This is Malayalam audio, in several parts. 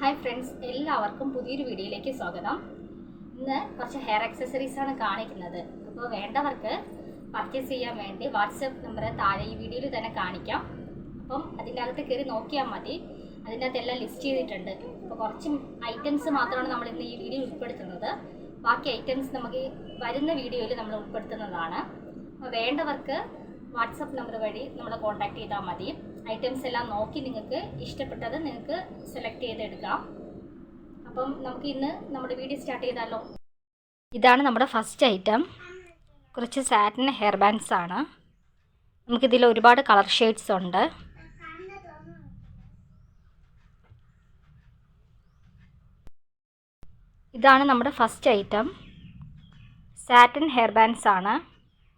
ഹായ് ഫ്രണ്ട്സ്, എല്ലാവർക്കും പുതിയൊരു വീഡിയോയിലേക്ക് സ്വാഗതം. ഇന്ന് കുറച്ച് ഹെയർ ആക്സസറീസ് ആണ് കാണിക്കുന്നത്. അപ്പോൾ വേണ്ടവർക്ക് പർച്ചേസ് ചെയ്യാൻ വേണ്ടി വാട്സപ്പ് നമ്പർ താഴെ ഈ വീഡിയോയിൽ തന്നെ കാണിക്കാം. അപ്പം അതിൻ്റെ അകത്ത് കയറി നോക്കിയാൽ മതി. അതിൻ്റെ അകത്തെല്ലാം ലിസ്റ്റ് ചെയ്തിട്ടുണ്ട്. അപ്പോൾ കുറച്ച് ഐറ്റംസ് മാത്രമാണ് നമ്മൾ ഇന്ന് ഈ വീഡിയോ ഉൾപ്പെടുത്തുന്നത്. ബാക്കി ഐറ്റംസ് നമുക്ക് വരുന്ന വീഡിയോയിൽ നമ്മൾ ഉൾപ്പെടുത്തുന്നതാണ്. അപ്പോൾ വേണ്ടവർക്ക് വാട്സപ്പ് നമ്പർ വഴി നമ്മളെ കോൺടാക്ട് ചെയ്താൽ മതി. ഐറ്റംസ് എല്ലാം നോക്കി നിങ്ങൾക്ക് ഇഷ്ടപ്പെട്ടത് നിങ്ങൾക്ക് സെലക്ട് ചെയ്തെടുക്കാം. അപ്പം നമുക്ക് ഇന്ന് നമ്മുടെ വീഡിയോ സ്റ്റാർട്ട് ചെയ്താലോ. ഇതാണ് നമ്മുടെ ഫസ്റ്റ് ഐറ്റം. കുറച്ച് സാറ്റിൻ ഹെയർ ബാൻഡ്സ് ആണ്. നമുക്കിതിൽ ഒരുപാട് കളർ ഷെയ്ഡ്സ് ഉണ്ട്. ഇതാണ് നമ്മുടെ first item. Satin hair bands ആണ്.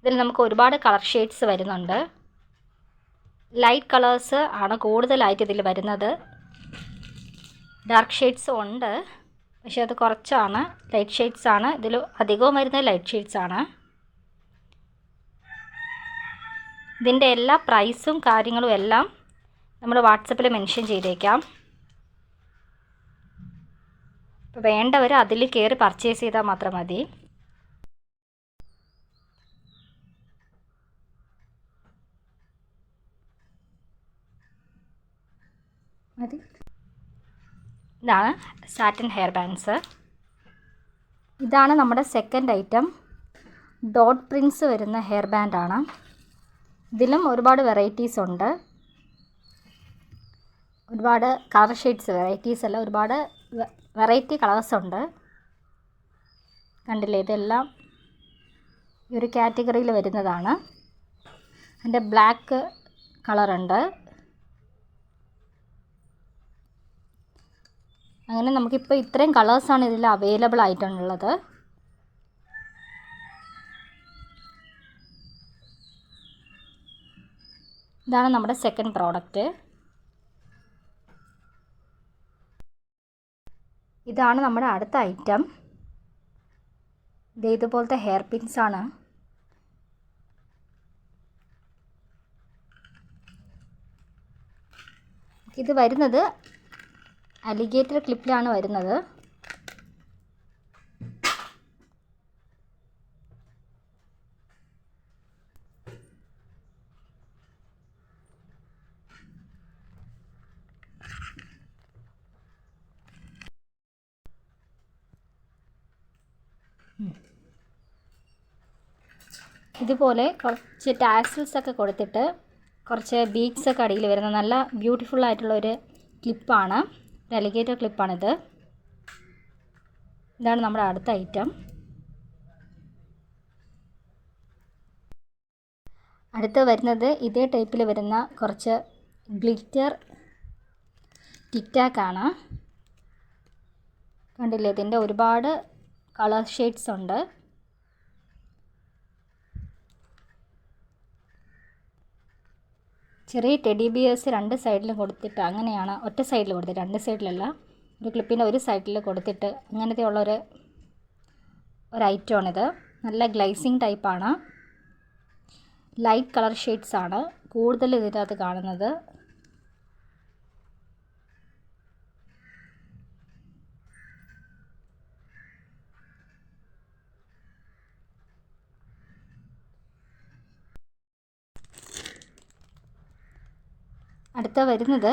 ഇതിൽ നമുക്ക് ഒരുപാട് കളർ ഷെയ്ഡ്സ് വരുന്നുണ്ട്. ലൈറ്റ് കളേഴ്സ് ആണ് കൂടുതലായിട്ട് ഇതിൽ വരുന്നത്. ഡാർക്ക് ഷെയ്ഡ്സും ഉണ്ട്, പക്ഷേ അത് കുറച്ചാണ്. ലൈറ്റ് ഷെയ്ഡ്സ് ആണ് ഇതിൽ അധികവും വരുന്നത്. ലൈറ്റ് ഷെയ്ഡ്സ് ആണ്. ഇതിൻ്റെ എല്ലാ പ്രൈസും കാര്യങ്ങളും എല്ലാം നമ്മൾ വാട്സപ്പിൽ മെൻഷൻ ചെയ്തേക്കാം. അപ്പോൾ വേണ്ടവർ അതിൽ കയറി പർച്ചേസ് ചെയ്താൽ മാത്രം മതി. ഇതാണ് സാറ്റിൻ ഹെയർ ബാൻഡ്സ്. ഇതാണ് നമ്മുടെ സെക്കൻഡ് ഐറ്റം. ഡോട്ട് പ്രിൻസ് വരുന്ന ഹെയർ ബാൻഡാണ്. ഇതിലും ഒരുപാട് വെറൈറ്റീസ് ഉണ്ട്. ഒരുപാട് കളർ ഷെയ്ഡ്സ്, വെറൈറ്റീസ് അല്ല, ഒരുപാട് വെറൈറ്റി കളേഴ്സ് ഉണ്ട്. കണ്ടില്ലേ, ഇതെല്ലാം ഈ ഒരു കാറ്റഗറിയിൽ വരുന്നതാണ്. അതിൻ്റെ ബ്ലാക്ക് കളറുണ്ട്. അങ്ങനെ നമുക്കിപ്പോൾ ഇത്രയും കളേഴ്സാണ് ഇതിൽ അവൈലബിൾ ആയിട്ടുള്ളത്. ഇതാണ് നമ്മുടെ സെക്കൻഡ് പ്രോഡക്റ്റ്. ഇതാണ് നമ്മുടെ അടുത്ത ഐറ്റം. ഇതുപോലത്തെ ഹെയർ പിൻസ് ആണ്. ഇത് വരുന്നത് അലിഗേറ്റർ ക്ലിപ്പിലാണ് വരുന്നത്. ഇതുപോലെ കുറച്ച് ടാസൽസ് ഒക്കെ കൊടുത്തിട്ട് കുറച്ച് ബീഡ്സ് ഒക്കെ അടിയിൽ വരുന്ന നല്ല ബ്യൂട്ടിഫുൾ ആയിട്ടുള്ളൊരു ക്ലിപ്പാണ്. അലിഗേറ്റർ ക്ലിപ്പാണിത്. ഇതാണ് നമ്മുടെ അടുത്ത ഐറ്റം. അടുത്ത് വരുന്നത് ഇതേ ടൈപ്പിൽ വരുന്ന കുറച്ച് ഗ്ലിറ്റർ ടിക് ടാക്ക് ആണ്. കണ്ടില്ലേ, ഇതിൻ്റെ ഒരുപാട് കളർ ഷെയ്ഡ്സ് ഉണ്ട്. ചെറിയ ടെഡി ബിയേഴ്സ് രണ്ട് സൈഡിലും കൊടുത്തിട്ട്, അങ്ങനെയാണ്, ഒറ്റ സൈഡിൽ കൊടുത്തിട്ട്, രണ്ട് സൈഡിലല്ല, ഒരു ക്ലിപ്പിൻ്റെ ഒരു സൈഡിൽ കൊടുത്തിട്ട് അങ്ങനത്തെ ഉള്ളൊരു ഐറ്റമാണിത്. നല്ല ഗ്ലൈസിങ് ടൈപ്പാണ്. ലൈറ്റ് കളർ ഷെയ്ഡ്സ് ആണ് കൂടുതൽ ഇതിനകത്ത് കാണുന്നത്. അടുത്ത വരുന്നത്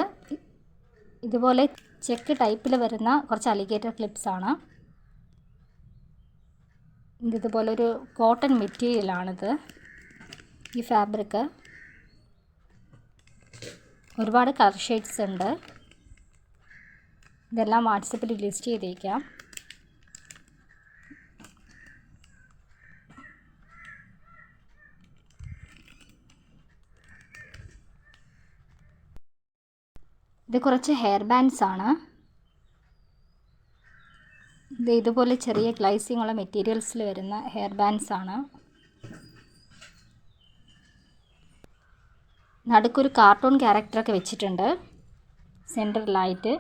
ഇതുപോലെ ചെക്ക് ടൈപ്പിൽ വരുന്ന കുറച്ച് അലിഗേറ്റർ ക്ലിപ്സാണ്. ഇതുപോലൊരു കോട്ടൺ മെറ്റീരിയലാണിത്. ഈ ഫാബ്രിക് ഒരുപാട് കളർ ഷെയ്ഡ്സ് ഉണ്ട്. ഇതെല്ലാം വാട്സപ്പിൽ ലിസ്റ്റ് ചെയ്തേക്കാം. ഇത് കുറച്ച് ഹെയർ ബാൻഡ്സ് ആണ്. ഇതുപോലെ ചെറിയ ഗ്ലൈസിങ് ഉള്ള മെറ്റീരിയൽസിൽ വരുന്ന ഹെയർ ബാൻഡ്സ് ആണ്. നടുക്കൊരു കാർട്ടൂൺ ക്യാരക്ടറൊക്കെ വെച്ചിട്ടുണ്ട് സെൻറ്ററിലായിട്ട്.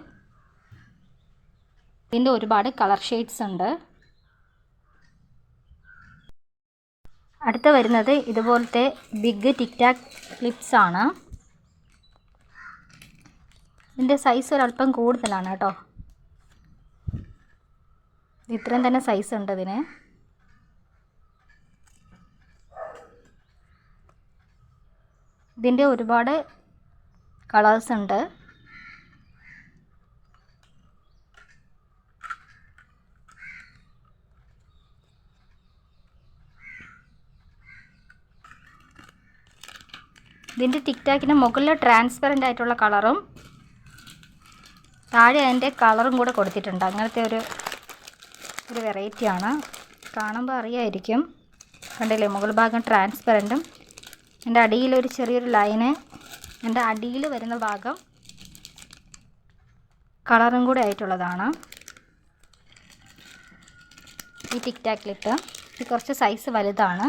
ഇതിൻ്റെ ഒരുപാട് കളർ ഷെയ്ഡ്സ് ഉണ്ട്. അടുത്ത വരുന്നത് ഇതുപോലത്തെ ബിഗ് ടിക് ടാക്ക് ക്ലിപ്സ് ആണ്. ഇതിൻ്റെ സൈസ് ഒരല്പം കൂടുതലാണ് കേട്ടോ. ഇത്രയും തന്നെ സൈസ് ഉണ്ട് ഇതിന്. ഇതിൻ്റെ ഒരുപാട് കളേഴ്സ് ഉണ്ട്. ഇതിൻ്റെ ടിക് ടാക്കിന് മുകളിൽ ട്രാൻസ്പെറൻ്റ് ആയിട്ടുള്ള കളറും താഴെ അതിൻ്റെ കളറും കൂടെ കൊടുത്തിട്ടുണ്ട്. അങ്ങനത്തെ ഒരു വെറൈറ്റിയാണ്. കാണുമ്പോൾ അറിയായിരിക്കും. കണ്ടില്ലേ, മുകൾ ഭാഗം ട്രാൻസ്പെറൻറ്റും എൻ്റെ അടിയിലൊരു ചെറിയൊരു ലൈന്, എൻ്റെ അടിയിൽ വരുന്ന ഭാഗം കളറും കൂടെ ആയിട്ടുള്ളതാണ് ഈ ടിക് ടാക്ക് ക്ലിപ്പ്. ഇത് കുറച്ച് സൈസ് വലുതാണ്.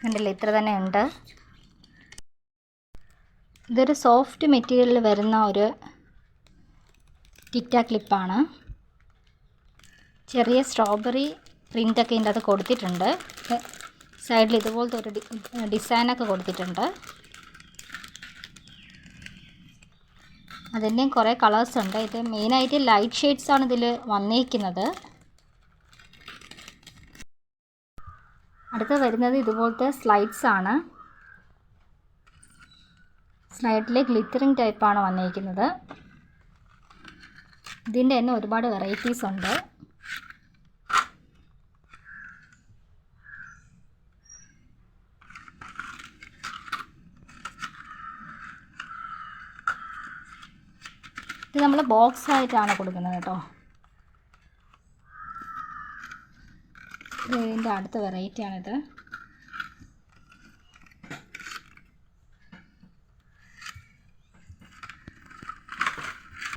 കണ്ടില്ലേ, ഇത്ര തന്നെ ഉണ്ട്. ഇതൊരു സോഫ്റ്റ് മെറ്റീരിയലിൽ വരുന്ന ഒരു ടിക് ടാക്ക് ക്ലിപ്പാണ്. ചെറിയ സ്ട്രോബെറി പ്രിൻ്റൊക്കെ ഇതിൻ്റെ അത് കൊടുത്തിട്ടുണ്ട്. സൈഡിൽ ഇതുപോലത്തെ ഒരു ഡിസൈനൊക്കെ കൊടുത്തിട്ടുണ്ട്. അതിൻ്റെയും കുറേ കളേഴ്സ് ഉണ്ട്. ഇത് മെയിനായിട്ട് ലൈറ്റ് ഷെയ്ഡ്സാണ് ഇതിൽ വന്നിരിക്കുന്നത്. അടുത്ത് വരുന്നത് ഇതുപോലത്തെ സ്ലൈഡ്സ് ആണ്. സ്ലൈഡിൽ ഗ്ലിറ്ററിങ് ടൈപ്പാണ് വന്നിരിക്കുന്നത്. ഇതിൻ്റെ തന്നെ ഒരുപാട് വെറൈറ്റീസ് ഉണ്ട്. ഇത് നമ്മൾ ബോക്സ് ആയിട്ടാണ് കൊടുക്കുന്നത് കേട്ടോ. ഇതിൻ്റെ അടുത്ത വെറൈറ്റിയാണിത്.